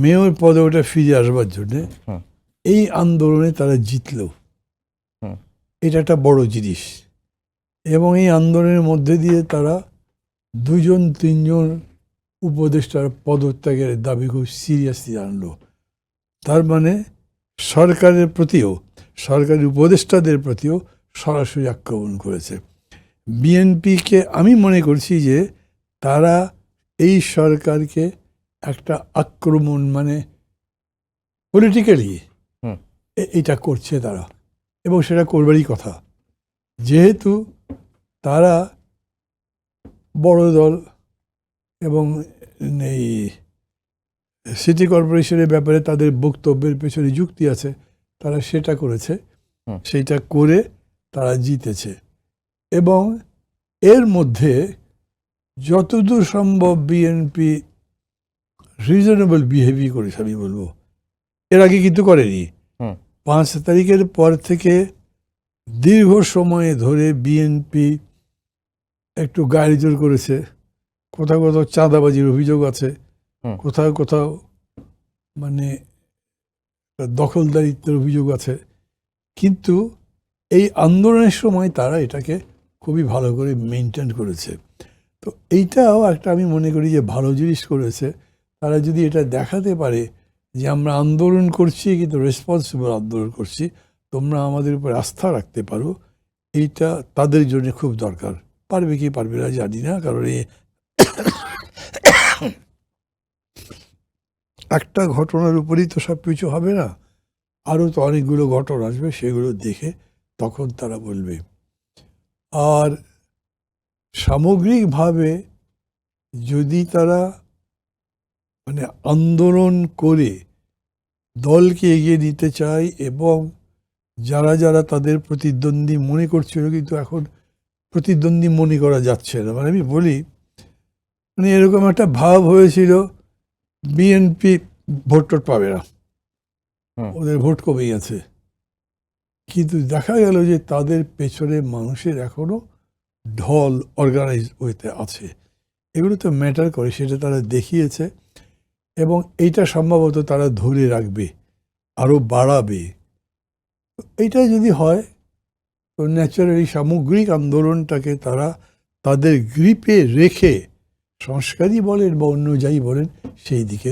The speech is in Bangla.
মেয়র পদে ওটা ফিরে আসবার জন্যে হুম। এই আন্দোলনে তারা জিতল। হুম। এটা একটা বড় জিনিস। এবং এই আন্দোলনের মধ্যে দিয়ে তারা 2-3 উপদেষ্টার পদত্যাগের দাবি খুব সিরিয়াসলি আনলো। তার মানে সরকারের প্রতিও, সরকারি উপদেষ্টাদের প্রতিও সরাসরি আক্রমণ করেছে। বিএনপিকে আমি মনে করছি যে তারা এই সরকারকে একটা আক্রমণ মানে পলিটিক্যালি হুম। এটা করছে তারা, এবং সেটা করবারই কথা। যেহেতু তারা বড় দল এবং এই সিটি কর্পোরেশনের ব্যাপারে তাদের বক্তব্যের পেছনে যুক্তি আছে, তারা সেটা করেছে। হুম। সেটা করে তারা জিতেছে। এবং এর মধ্যে যতদূর সম্ভব বিএনপি রিজনেবল বিহেভিয়ার করেছে আমি বলবো। এর আগে কিন্তু করেনি। হুম। 5 তারিখের পর থেকে দীর্ঘ সময় ধরে বিএনপি একটু গাড়ি জোর করেছে। কোথাও কোথাও চাঁদাবাজির অভিযোগ আছে, হুম। কোথাও কোথাও মানে দখলদারিত্বের অভিযোগ আছে। কিন্তু এই আন্দোলনের সময় তারা এটাকে খুবই ভালো করে মেনটেন করেছে। তো এইটাও একটা আমি মনে করি যে ভালো জিনিস করেছে। তারা যদি এটা দেখাতে পারে যে আমরা আন্দোলন করছি কিন্তু রেসপন্সিবল আন্দোলন করছি, তোমরা আমাদের উপর আস্থা রাখতে পারো, এইটা তাদের জন্য খুব দরকার। পারবে কি পারবে না জানি না, কারণ এই একটা ঘটনার উপরেই তো সব কিছু হবে না। আরও তো অনেকগুলো ঘটনা আসবে, সেগুলো দেখে তখন তারা বলবে। আর সামগ্রিকভাবে যদি তারা মানে আন্দোলন করে দলকে এগিয়ে নিতে চায়, এবং যারা যারা তাদের প্রতিদ্বন্দ্বী মনে করছিল কিন্তু এখন প্রতিদ্বন্দ্বী মনে করা যাচ্ছে না, মানে আমি বলি মানে এরকম একটা ভাব হয়েছিল বিএনপি ভোট টোট পাবে না, ওদের ভোট কমে গেছে। কিন্তু দেখা গেল যে তাদের পেছনে মানুষের এখনো ঢল অর্গানাইজ হইতে আছে। এগুলো তো ম্যাটার করে, সেটা তারা দেখিয়েছে। এবং এইটা সম্ভবত তারা ধরে রাখবে, আরও বাড়াবে। এইটা যদি হয় তো ন্যাচারালি সামগ্রিক আন্দোলনটাকে তারা তাদের গ্রিপে রেখে সংস্কারই বলেন বা অন্য যাই বলেন সেই দিকে